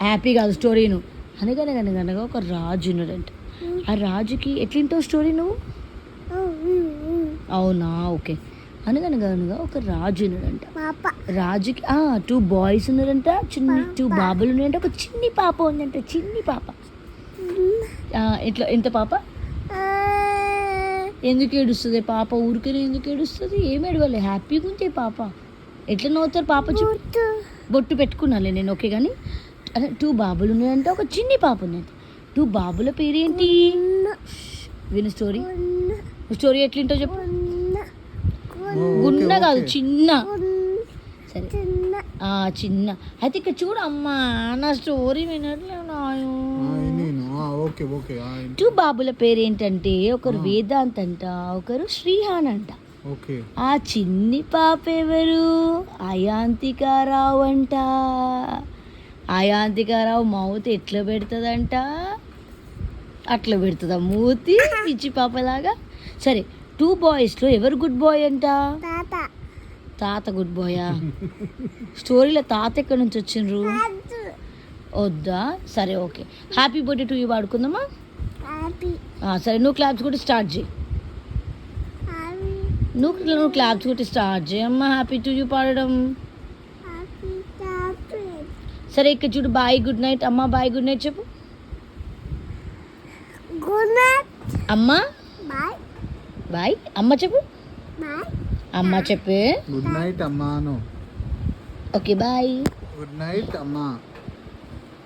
Happy కాదు స్టోరీను. అనగనగనగనగా ఒక రాజు ఉన్నాడంట. ఆ రాజుకి ఎట్లింటావు స్టోరీ నువ్వు? అవునా, ఓకే. అనగనగనగా ఒక రాజు ఉన్నాడంట. రాజుకి 2 బాయ్స్ ఉన్నారంట, 2 బాబులు ఉన్నాయంట, ఒక చిన్ని పాప ఉందంట. చిన్ని పాప ఇట్లా ఎంత పాప ఎందుకు ఏడుస్తుంది పాప? ఊరికనే ఎందుకు ఏడుస్తుంది? ఏం ఏడవాలి, హ్యాపీగా ఉంటే పాప. ఎట్లా నవ్వుతారు పాప? బొట్టు పెట్టుకున్నాలే నేను, ఓకే. కానీ 2 బాబులు ఉన్నాయంటే ఒక చిన్ని పాప ఉందంట. 2 బాబుల పేరేంటి? విను స్టోరీ. స్టోరీ ఎట్లింటో చెప్పు. గున్న కాదు, చిన్న. సరే చిన్న అయితే ఇక్కడ చూడు అమ్మా, నా స్టోరీ వినట్లేదు. 2 బాబుల పేరేంటంటే ఒకరు వేదాంత్ అంట, ఒకరు శ్రీహాన్ అంట. ఆ చిన్ని పాప ఎవరు? అయాంతికారావు అంట. అయాంతికారావు మౌత్ ఎట్లా పెడుతుందంట, అట్లా పెడుతుందా మూతి, పిచ్చి పాపలాగా. సరే 2 బాయ్స్లో ఎవరు గుడ్ బాయ్ అంట? తాత గుడ్ బాయా? స్టోరీలో తాత ఎక్కడి నుంచి వచ్చిండ్రు? వద్దా? సరే okay. Happy birthday to you పాడుకుందామా? సరే నువ్వు క్లాప్స్ కూడా స్టార్ట్ చేయి. నువ్వు క్లాప్స్ కూడా స్టార్ట్ చేయమ్మా హ్యాపీ టు యూ పాడడం. సరే ఇక్కడ చూడు, బాయ్ గుడ్ నైట్. అమ్మా బాయ్ గుడ్ నైట్ చెప్పు. అమ్మా బాయ్. అమ్మ చెప్పు. అమ్మ చెప్పే గుడ్ నైట్ అమ్మా. Okay bye. గుడ్ నైట్ అమ్మా.